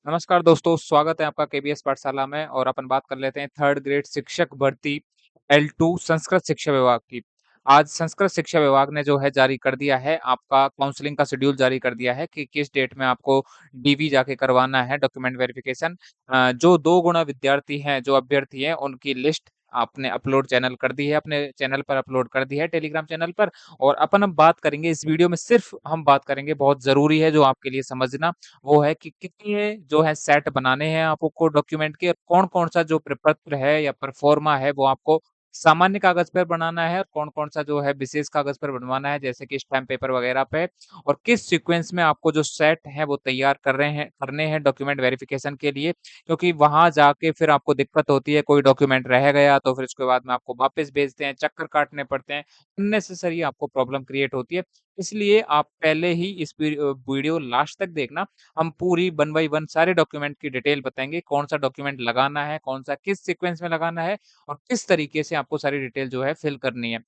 नमस्कार दोस्तों, स्वागत है आपका केबीएस पाठशाला में और अपन बात कर लेते हैं थर्ड ग्रेड शिक्षक भर्ती L2 संस्कृत शिक्षा विभाग की। आज संस्कृत शिक्षा विभाग ने जो है जारी कर दिया है आपका काउंसलिंग का शेड्यूल जारी कर दिया है कि किस डेट में आपको डीवी जाके करवाना है डॉक्यूमेंट वेरिफिकेशन। जो 2 गुणा विद्यार्थी हैं, जो अभ्यर्थी हैं, उनकी लिस्ट आपने अपलोड चैनल कर दी है, अपने चैनल पर अपलोड कर दी है टेलीग्राम चैनल पर। और अपन अब बात करेंगे इस वीडियो में, सिर्फ़ हम बात करेंगे, बहुत ज़रूरी है जो आपके लिए समझना, वो है कि कितने जो है सेट बनाने हैं आपको डॉक्यूमेंट के, कौन-कौन सा जो प्रपत्र है या प्रोफ़ार्मा है वो आपको सामान्य कागज़ पर बनाना है और कौन-कौन सा जो है विशेष कागज़ पर बनवाना है, जैसे कि स्टैम्प पेपर वगैरह पे, और किस सीक्वेंस में आपको जो सेट है वो तैयार करने हैं डॉक्यूमेंट वेरिफ़िकेशन के लिए। क्योंकि वहाँ जाके फिर आपको दिक्कत होती है, कोई डॉक्यूमेंट रह गया तो फिर उसके बाद में आपको वापस भेजते हैं, चक्कर काटने पड़ते हैं, अननेसेसरी आपको प्रॉब्लम क्रिएट होती है। इसलिए आप पहले ही इस वीडियो लास्ट तक देखना। हम पूरी 1 बाय 1 सारे डॉक्यूमेंट की डिटेल बताएँगे, कौन-सा डॉक्यूमेंट लगाना है, कौन-सा किस सीक्वेंस में लगाना है और किस तरीके से आपको सारी डिटेल जो है फिल करनी है।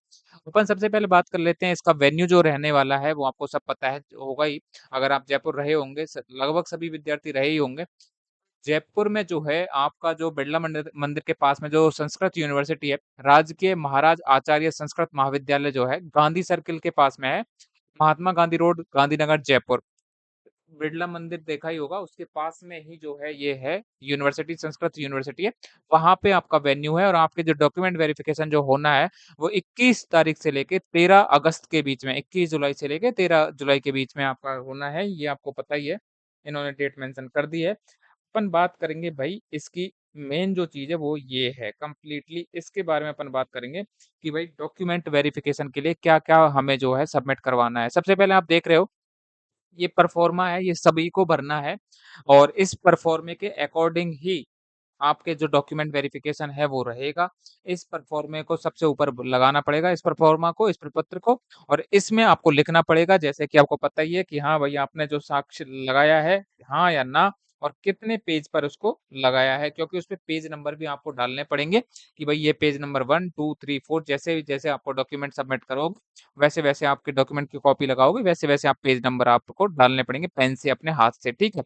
अपन सबसे पहले बात कर लेते हैं इसका वेन्यू जो रहने वाला है, वो आपको सब पता है होगा ही। अगर आप जयपुर रहे होंगे, लगभग सभी विद्यार्थी रहे ही होंगे। जयपुर में जो है आपका जो बिड़ला मंदिर मंदिर के पास में जो संस्कृत यूनिवर्सिटी है, राजकीय महाराज आचार्य संस्कृत महाविद्यालय जो है, गांधी सर्किल के पास में है। महात्मा गांधी रोड, गांधीनगर, जयपुर। बिड़ला मंदिर देखा ही होगा, उसके पास में ही जो है ये है यूनिवर्सिटी, संस्कृत यूनिवर्सिटी है। वहाँ पे आपका वेन्यू है और आपके जो डॉक्यूमेंट वेरिफिकेशन जो होना है, वो 21 तारीख से लेके 13 अगस्त के बीच में, 21 जुलाई से लेके 13 जुलाई के बीच में आपका होना है, ये आपको पता ही है। इन्होंने डेट मेंशन कर दी है। अपन बात करेंगे भाई इसकी मेन जो चीज़ है वो ये है, कंप्लीटली इसके बारे में अपन बात करेंगे कि भाई डॉक्यूमेंट वेरिफिकेशन के लिए क्या-क्या हमें जो है सबमिट करवाना है। सबसे पहले आप देख रहे हो, ये परफ़ॉर्मा है, ये सभी को भरना है और इस परफ़ॉर्मे के अकॉर्डिंग ही आपके जो डॉक्यूमेंट वेरिफ़िकेशन है वो रहेगा। इस परफ़ॉर्मे को सबसे ऊपर ब लगाना पड़ेगा, इस परफ़ॉर्मा को, इस प्रपत्र को, और इसमें आपको लिखना पड़ेगा, जैसे कि आपको पता ही है कि हाँ भई आपने जो साक्ष्य लगाया है, हाँ या ना, और कितने पेज पर उसको लगाया है, क्योंकि उसपे पेज नंबर भी आपको डालने पड़ेंगे कि भई ये पेज नंबर 1, 2, 3, 4, जैसे-जैसे आपको डॉक्यूमेंट सबमिट करोगे, वैसे-वैसे आपके डॉक्यूमेंट की कॉपी लगाओगे, वैसे-वैसे आप पेज नंबर आपको डालने पड़ेंगे पेन से अपने हाथ से, ठीक है?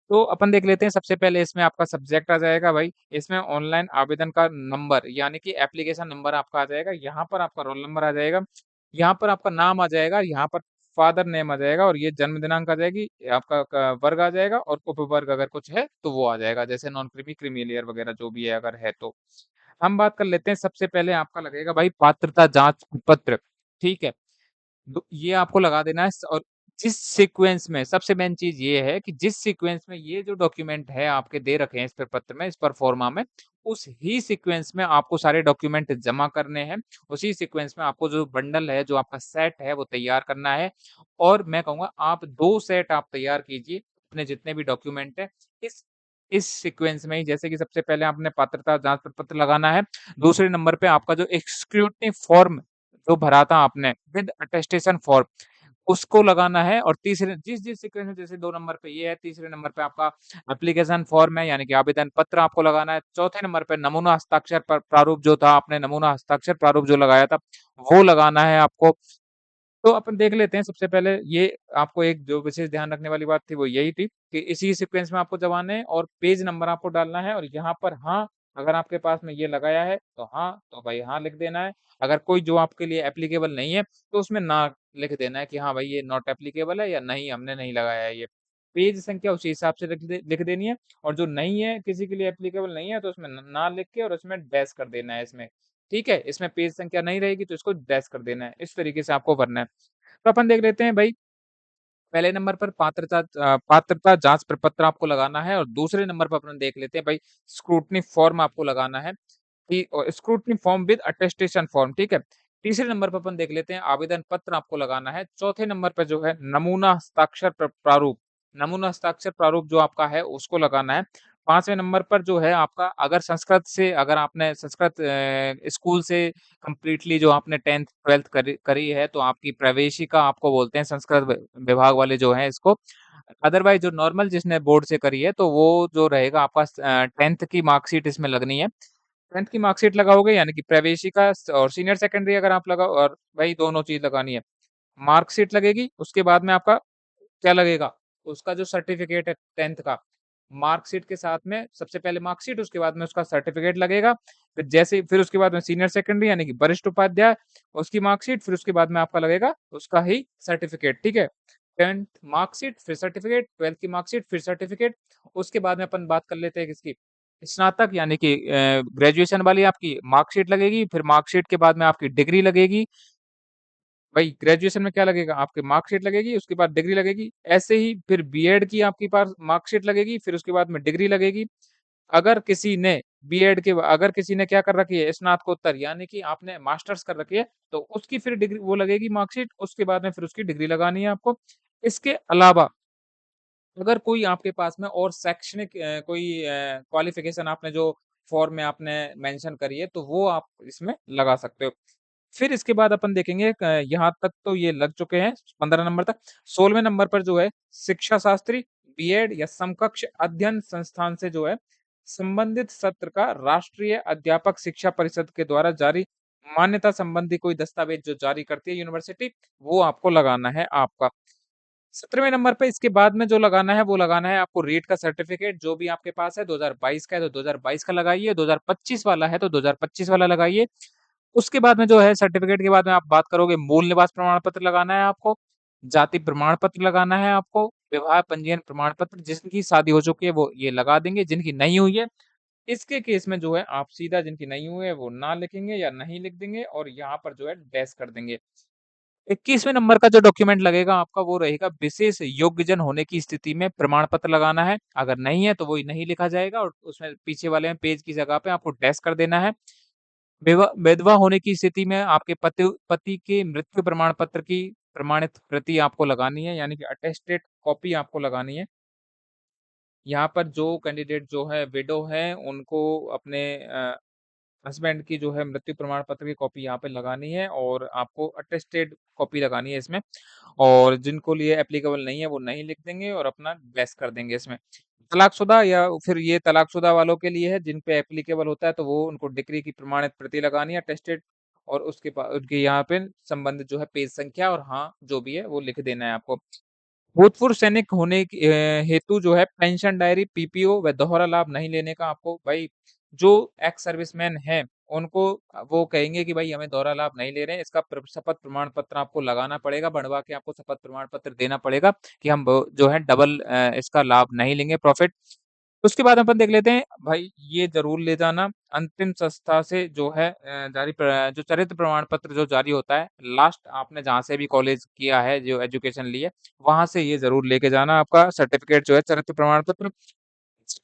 तो अपन देख लेते हैं, सबसे पहले इसमें आपका सब्जेक्ट आ जाएगा भाई, इसमें ऑनलाइन आवेदन का नंबर यानी कि एप्लीकेशन नंबर आपका आ जाएगा, यहाँ पर आपका रोल नंबर आ जाएगा, यहाँ पर आपका नाम आ जाएगा, यहाँ पर फादर नेम आ जाएगा और ये जन्म दिनांक आ जाएगी, आपका क वर्ग आ जाएगा और उपवर्ग अगर कुछ है तो वो आ जाएगा, जैसे नॉन क्रीमी, क्रीमी लेयर वगैरह जो भी है अगर है तो। हम बात कर लेते हैं, सबसे पहले आपका लगेगा भाई पात्रता जाँच पत्र, ठीक है? ये आपको लगा देना है और जिस सीक्वेंस में, सबसे मेन चीज़ ये है कि जिस सीक्वेंस में ये जो डॉक्यूमेंट है आपके दे रखे हैं इस प्रपत्र में, इस परफॉर्मा में, उस ही सीक्वेंस में आपको सारे डॉक्यूमेंट जमा करने हैं। उसी सीक्वेंस में आपको जो बंडल है, जो आपका सेट है वो तैयार करना है और मैं कहूँगा आप 2 सेट आप तैयार कीजिए, अपने जितने भी डॉक्यूमेंट हैं। इस इस सीक्वेंस में ही, जैसे कि सबसे पहले आपने पात्रता जाँच प्रपत्र लगाना है, दूसरे नंबर पे आपका जो एक स्क्रूटनी फॉर्म जो भरा था आपने विद अटेस्टेशन फॉर्म, उसको लगाना है और तीसरे जिस-जिस सीक्वेंस में, जैसे 2 नंबर पे ये है, तीसरे नंबर पे आपका एप्लीकेशन फॉर्म है यानी कि आवेदन पत्र आपको लगाना है, चौथे नंबर पे नमूना हस्ताक्षर प्रारूप जो था, आपने नमूना हस्ताक्षर प्रारूप जो लगाया था, वो लगाना है आपको। तो अपन देख लेते हैं, सबसे पहले ये आपको एक जो विशेष ध्यान रखने वाली बात थी वो यही थी कि इसी सीक्वेंस में आपको दबाना है और पेज नंबर आपको डालना है और यहाँ पर हाँ, अगर आपके पास में ये लगाया है तो हाँ, तो भाई हाँ लिख देना है। अगर कोई जो आपके लिए एप्लीकेबल नहीं है तो उसमें ना लिख देना है कि हाँ भाई ये नॉट एप्लीकेबल है या नहीं, हमने नहीं लगाया है ये। पेज संख्या उसी हिसाब से लिख देनी है और जो नहीं है, किसी के लिए एप्लीकेबल नहीं है तो उसमें ना लिख के और उसमें डैश कर देना है इसमें। ठीक है? इसमें पेज संख्या नहीं रहेगी तो इसको डैश कर देना है। इस तरीके से आपको भरना है। तो अपन देख लेते हैं भाई, पहले नंबर पर पात्रता जाँच प्रपत्र आपको लगाना है और दूसरे नंबर पर अपन देख लेते हैं भाई, स्क्रूटनी फॉर्म आपको लगाना है कि scrutiny form with attestation form, ठीक है? तीसरे नंबर पर अपन देख लेते हैं, आवेदन पत्र आपको लगाना है। चौथे नंबर पे जो है नमूना हस्ताक्षर प्रारूप, नमूना हस्ताक्षर प्रारूप जो आपका है उसको लगाना है। 5वें नंबर पर जो है आपका, अगर आपने संस्कृत स्कूल से कंप्लीटली जो आपने 10th 12th करी करी है तो आपकी प्रवेशिका आपको बोलते हैं संस्कृत विभाग वाले जो हैं इसको। अदरवाइज़ जो नॉर्मल जिसने बोर्ड से करी है तो वो जो रहेगा आपका 10th की मार्कशीट इसमें लगनी है। 10th की मार्कशीट लगाओगे यानी कि प्रवेशिका और सीनियर सेकेंडरी अगर आप लगाओ, और भाई दोनों चीज़ लगानी है। मार्कशीट लगेगी, उसके बाद में आपका क्या लगेगा? उसका जो सर्टिफ़िकेट है 10th का, मार्कशीट के साथ में सबसे पहले मार्कशीट, उसके बाद में उसका सर्टिफ़िकेट लगेगा। फिर उसके बाद में सीनियर सेकेंडरी यानी कि वरिष्ठ उपाध्याय, उसकी मार्कशीट, फिर उसके बाद में आपका लगेगा उसका ही सर्टिफ़िकेट, ठीक है? 10th मार्कशीट, फिर सर्टिफ़िकेट, 12th की मार्कशीट, फिर सर्टिफ़िकेट, उसके बाद में अपन बात कर लेते हैं किसकी? स्नातक यानी कि ग्रेजुएशन वाली आपकी मार्कशीट लगेगी, फिर मार्कशीट के बाद में आपकी डिग्री लगेगी। भाई ग्रेजुएशन में क्या लगेगा? आपकी मार्कशीट लगेगी, उसके बाद डिग्री लगेगी। ऐसे ही फिर बीएड की आपके पास मार्कशीट लगेगी, फिर उसके बाद में डिग्री लगेगी। अगर किसी ने अगर किसी ने क्या कर रखी है स्नातकोत्तर यानी कि आपने मास्टर्स कर रखी है, तो उसकी फिर डिग्री वो लगेगी मार्कशीट, उसके बाद में फिर उसकी डिग्री लगानी है आपको। इसके अलावा अगर कोई आपके पास में और शैक्षणिक कोई क्वालिफ़िकेशन आपने जो फॉर्म में आपने मेंशन करी है, तो वो आप इसमें लगा सकते हो। फिर इसके बाद अपन देखेंगे यहाँ तक तो ये लग चुके हैं 15 नंबर तक। 16वें नंबर पर जो है शिक्षा शास्त्री, बीएड या समकक्ष अध्ययन संस्थान से जो है संबंधित सत्र का राष्ट्रीय अध्यापक शिक्षा परिषद के द्वारा जारी मान्यता संबंधी कोई दस्तावेज जो जारी करती है यूनिवर्सिटी, वो आपको लगाना है आपका। 17वें नंबर पे इसके बाद में जो लगाना है, वो लगाना है आपको रीट का सर्टिफ़िकेट जो भी आपके पास है 2022 का है तो 2022 का लगाइए, 2025 वाला है तो 2025 वाला लगाइए। उसके बाद में जो है सर्टिफ़िकेट के बाद में आप बात करोगे मूल निवास प्रमाण पत्र लगाना है आपको, जाति प्रमाण पत्र लगाना है आपको, विवाह पंजीयन प्रमाण पत्र जिनकी शादी हो चुकी है वो ये लगा देंगे, जिनकी नहीं हुई है, इसके केस में जो है आप सीधा जिनकी नहीं हुई है वो ना लिखेंगे या नहीं लिख देंगे और यहाँ पर जो है डैश कर देंगे। 21वें नंबर का जो डॉक्यूमेंट लगेगा आपका वो रहेगा विशेष योग्यजन होने की स्थिति में प्रमाण पत्र लगाना है। अगर नहीं है तो वो नहीं लिखा जाएगा और उसमें पीछे वाले में पेज की जगह पे आपको डैश कर देना है। विधवा होने की स्थिति में आपके पति के मृत्यु प्रमाण पत्र की प्रमाणित प्रति आपको लगानी है यानी कि अटेस्टेड कॉपी आपको लगानी है। यहाँ पर जो कैंडिडेट जो है विडो है उनको अपने हस्बैंड की जो है मृत्यु प्रमाण पत्र की कॉपी यहाँ पे लगानी है और आपको अटेस्टेड कॉपी लगानी है इसमें और जिनको लिए एप्लीकेबल नहीं है वो नहीं लिख देंगे और अपना डैश कर देंगे इसमें। तलाकशुदा या फिर ये तलाकशुदा वालों के लिए है जिन पे एप्लीकेबल होता है तो वो उनको डिग्री की प्रमाणित प्रति लगानी है अटेस्टेड और उनके यहाँ पे संबंधित जो है पेज संख्या और हाँ, जो भी है वो लिख देना है आपको। भूतपूर्व सैनिक होने की हेतु जो है पेंशन डायरी, पीपीओ व दोहरा लाभ नहीं लेने का आपको भाई जो एक्स सर्विसमैन हैं, उनको वो कहेंगे कि भाई हमें दोहरा लाभ नहीं ले रहे हैं, इसका शपथ प्रमाण पत्र आपको लगाना पड़ेगा, बढ़वा के आपको शपथ प्रमाण पत्र देना पड़ेगा कि हम जो है डबल इसका लाभ नहीं लेंगे प्रॉफिट। उसके बाद अपन देख लेते हैं भाई ये ज़रूर ले जाना अंतिम संस्था से जो है जो चरित्र प्रमाण पत्र जो जारी होता है, लास्ट आपने जहाँ से भी कॉलेज किया है, जो एजुकेशन ली है, वहाँ से ये ज़रूर लेके जाना आपका सर्टिफ़िकेट जो है चरित्र प्रमाण पत्र।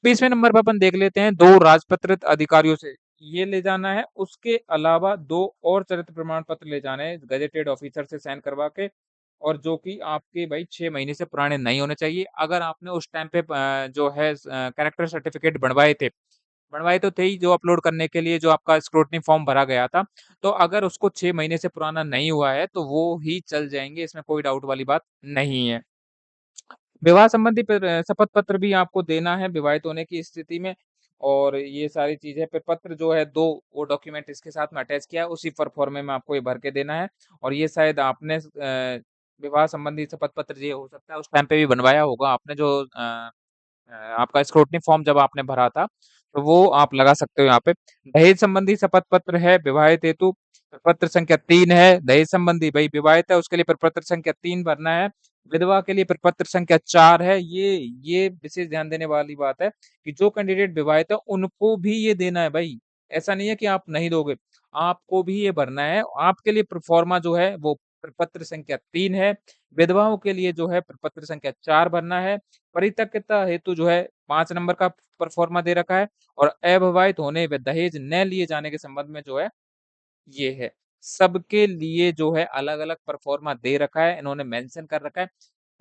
20वें नंबर पे अपन देख लेते हैं 2 राजपत्रित अधिकारियों से, ये ले जाना है, उसके अलावा 2 और चरित्र प्रमाण पत्र ले जाने हैं गज़ेटेड ऑफ़िसर से साइन करवा के और जो कि आपके भाई 6 महीने से पुराने नहीं होने चाहिए। अगर आपने उस टाइम पे जो है कैरेक्टर सर्टिफ़िकेट बनवाए तो थे ही जो अपलोड करने के लिए जो आपका स्क्रूटनी फॉर्म भरा गया था। तो अगर उसको 6 महीने से पुराना नहीं हुआ है, तो वो ही चल जाएँगे, इसमें कोई डाउट वाली बात नहीं है। विवाह संबंधी शपथ पत्र भी आपको देना है विवाहित होने की स्थिति में और ये सारी चीज़ें पत्र जो है 2 वो डॉक्यूमेंट इसके साथ में अटैच किया है, उसी फॉर्मे में आपको ये भर के देना है और ये शायद आपने विवाह संबंधी शपथ पत्र ये हो सकता है उस टाइम पे भी बनवाया होगा आपने जो आपका स्क्रूटनी फॉर्म जब आपने भरा था, तो वो आप लगा सकते हो यहाँ पे। दहेज संबंधी शपथ पत्र है विवाहित हेतु, प्रपत्र संख्या 3 है, दहेज संबंधी भई विवाहित है उसके लिए प्रपत्र संख्या 3 भरना है, विधवा के लिए प्रपत्र संख्या 4 है। ये विशेष ध्यान देने वाली बात है कि जो कैंडिडेट विवाहित है उनको भी ये देना है भई। ऐसा नहीं है कि आप नहीं दोगे, आपको भी ये भरना है। आपके लिए प्रोफ़ार्मा जो है वो प्रपत्र संख्या 3 है, विधवाओं के लिए जो है प्रपत्र संख्या 4 भरना है। परित्यक्ता हेतु जो है 5 नंबर का प्रोफ़ार्मा दे रखा है और अविवाहित होने व दहेज न लिए जाने के संबंध में जो है ये है। सबके लिए जो है अलग-अलग प्रोफ़ार्मा दे रखा है, इन्होंने मेंशन कर रखा है।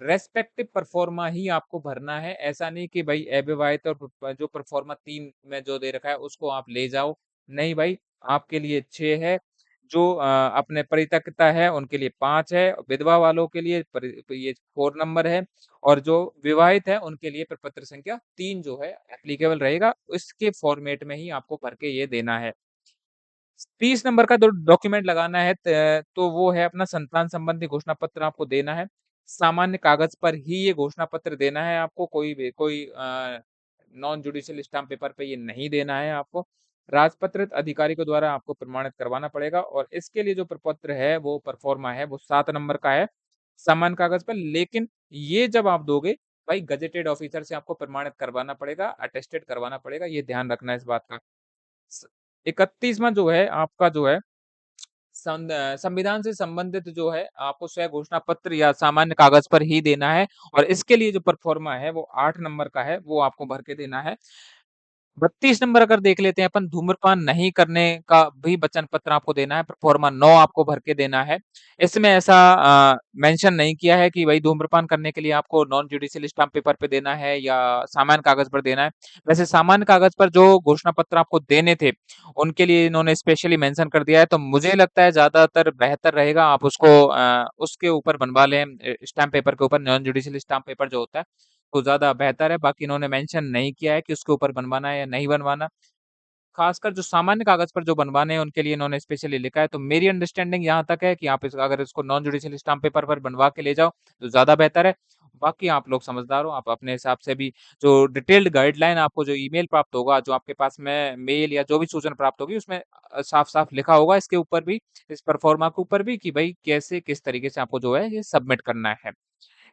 रेस्पेक्टिव प्रोफ़ार्मा ही आपको भरना है, ऐसा नहीं कि भई अविवाहित और जो प्रोफ़ार्मा 3 में जो दे रखा है उसको आप ले जाओ। नहीं भाई, आपके लिए 6 है, जो अपने परित्यक्ता है उनके लिए 5 है, विधवा वालों के लिए ये 4 नंबर है और जो विवाहित है उनके लिए प्रपत्र संख्या 3 जो है एप्लीकेबल रहेगा, इसके फ़ॉर्मेट में ही आपको भर के ये देना है। 30 नंबर का जो डॉक्यूमेंट लगाना है तो वो है अपना संतान संबंधी घोषणा पत्र आपको देना है। सामान्य कागज़ पर ही ये घोषणा पत्र देना है आपको कोई भी कोई नॉन जुडिशियल स्टाम्प पेपर पे ये नहीं देना है आपको। राजपत्रित अधिकारी के द्वारा आपको प्रमाणित करवाना पड़ेगा और इसके लिए जो प्रपत्र है वो परफॉर्मा है वो 7 नंबर का है, सामान्य कागज़ पर। लेकिन ये जब आप दोगे भाई गज़ेटेड ऑफ़िसर से आपको प्रमाणित करवाना पड़ेगा, अटेस्टेड करवाना पड़ेगा, ये ध्यान रखना है इस बात का। स 31वां जो है आपका जो है संविधान से संबंधित जो है आपको स्वयं घोषणा पत्र या सामान्य कागज़ पर ही देना है और इसके लिए जो परफ़ॉर्मा है वो 8 नंबर का है, वो आपको भर के देना है। 32 नंबर अगर देख लेते हैं अपन, धूम्रपान नहीं करने का भी वचन पत्र आपको देना है, प्रोफ़ार्मा 9 आपको भर के देना है। इसमें ऐसा मेंशन नहीं किया है कि भई धूम्रपान करने के लिए आपको नॉन जुडिशियल स्टाम्प पेपर पे देना है या सामान्य कागज़ पर देना है। वैसे सामान्य कागज़ पर जो घोषणा पत्र आपको देने थे, उनके लिए इन्होंने स्पेशली मेंशन कर दिया है, तो मुझे लगता है ज़्यादातर बेहतर रहेगा आप उसको उसके ऊपर बनवा लें, स्टाम्प पेपर के ऊपर नॉन जुडिशियल स्टाम्प पेपर जो होता है, तो ज़्यादा बेहतर है। बाकी इन्होंने मेंशन नहीं किया है कि उसके ऊपर बनवाना है या नहीं बनवाना। खासकर जो सामान्य कागज़ पर जो बनवाने हैं उनके लिए इन्होंने स्पेशली लिखा है। तो मेरी अंडरस्टैंडिंग यहाँ तक है कि आप अगर इसको नॉन जुडिशियल स्टाम्प पेपर पर बनवा के ले जाओ तो ज़्यादा बेहतर है। बाकी आप लोग समझदार हो, आप अपने हिसाब से भी जो डिटेल्ड गाइडलाइन आपको जो ईमेल प्राप्त होगा, जो आपके पास में मेल या जो भी सूचना प्राप्त होगी उसमें साफ-साफ लिखा होगा इसके ऊपर भी, इस परफॉर्मा के ऊपर भी कि भई कैसे, किस तरीके से आपको जो है ये सबमिट करना है।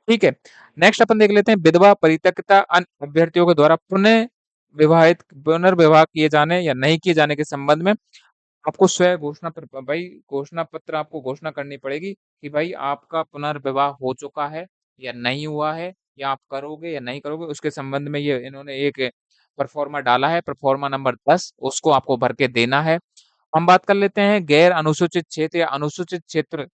ठीक है। नेक्स्ट अपन देख लेते हैं विधवा परित्यक्ता अन्य अभ्यर्थियों के द्वारा पुनर्विवाह किए जाने या नहीं किए जाने के संबंध में आपको स्वयं घोषणा पत्र भाई घोषणा पत्र आपको घोषणा करनी पड़ेगी कि भाई आपका पुनर्विवाह हो चुका है या नहीं हुआ है या आप करोगे या नहीं करोगे। उसके संबंध में ये इन्होंने एक परफॉर्मा डाला है, परफॉर्मा नंबर 10 उसको आपको भर के देना है। हम बात कर लेते हैं गैर अनुसूचित क्षेत्र या अनुसूचित क्षेत्र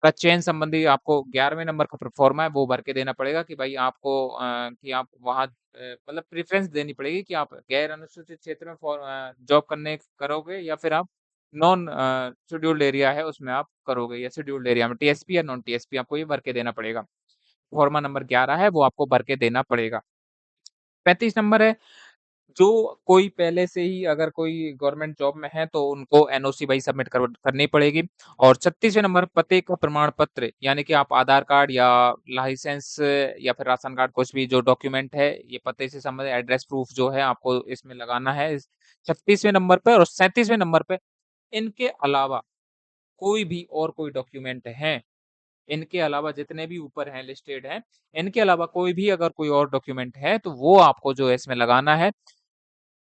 का चयन संबंधी आपको 11वें नंबर का प्रोफ़ार्मा है, वो भर के देना पड़ेगा कि भाई आपको कि आप वहाँ मतलब प्रेफ़रेंस देनी पड़ेगी कि आप गैर अनुसूचित क्षेत्र में जॉब करने करोगे या फिर आप नॉन शेड्यूल्ड एरिया है, उसमें आप करोगे या शेड्यूल्ड एरिया में टीएसपी या नॉन टीएसपी आपको ये भर के देना पड़ेगा। फ़ॉर्मा नंबर 11 है, वो आपको भर के देना पड़ेगा। 35 नंबर है जो कोई पहले से ही अगर कोई गवर्नमेंट जॉब में है तो उनको एनओसी वही सबमिट करनी पड़ेगी और 36वें नंबर पते का प्रमाण पत्र यानी कि आप आधार कार्ड या लाइसेंस या फिर राशन कार्ड कुछ भी जो डॉक्यूमेंट है ये पते से संबंधित एड्रेस प्रूफ जो है आपको इसमें लगाना है 36वें नंबर पे और 37वें नंबर पे इनके अलावा कोई भी और कोई डॉक्यूमेंट है इनके अलावा जितने भी ऊपर हैं लिस्टेड हैं इनके अलावा कोई भी अगर कोई और डॉक्यूमेंट है तो वो आपको जो है इसमें लगाना है।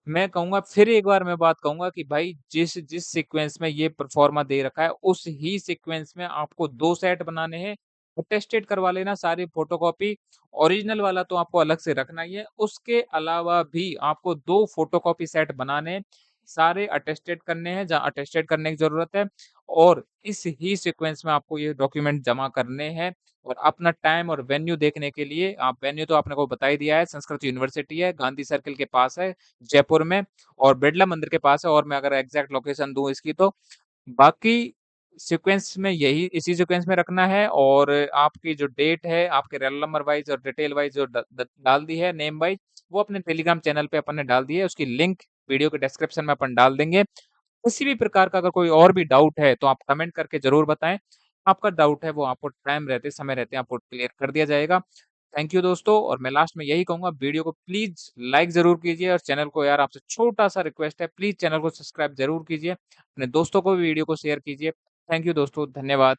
मैं कहूँगा फिर एक बार मैं बात कहूँगा कि भाई जिस जिस सीक्वेंस में ये परफ़ॉर्मा दे रखा है, उस ही सीक्वेंस में आपको 2 सेट बनाने हैं। अटेस्टेड करवा लेना सारी फ़ोटोकॉपी, ओरिजिनल वाला तो आपको अलग से रखना ही है। उसके अलावा भी आपको 2 फ़ोटोकॉपी सेट बनाने हैं, सारे अटेस्टेड करने हैं जहाँ अटेस्टेड करने की ज़रूरत है और इस ही सीक्वेंस में आपको ये डॉक्यूमेंट जमा करने हैं और अपना टाइम और वेन्यू देखने के लिए आप वेन्यू तो आपने को बता ही दिया है, संस्कृत यूनिवर्सिटी है, गांधी सर्किल के पास है। जयपुर में और बिड़ला मंदिर के पास है और मैं अगर एग्ज़ैक्ट लोकेशन दूँ इसकी तो बाकी सीक्वेंस में यही इसी सीक्वेंस में रखना है और आपकी जो डेट है, आपके रोल नंबर वाइज़ और डिटेल वाइज़ जो ड ड डाल दी है नेम वाइज़, वो अपने टेलीग्राम चैनल पे अपन ने डाल दी है। उसकी लिंक वीडियो के डिस्क्रिप्शन में अपन डाल देंगे। किसी भी प्रकार का अगर कोई और भी डाउट है, तो आप कमेंट करके ज़रूर बताएँ। आपका डाउट है वो आपको टाइम रहते समय रहते आपको क्लियर कर दिया जाएगा। थैंक यू दोस्तों और मैं लास्ट में यही कहूँगा वीडियो को प्लीज़ लाइक ज़रूर कीजिए और चैनल को यार आपसे छोटा-सा रिक्वेस्ट है प्लीज़ चैनल को सब्सक्राइब ज़रूर कीजिए। अपने दोस्तों को भी वीडियो को शेयर कीजिए। थैंक यू दोस्तों, धन्यवाद।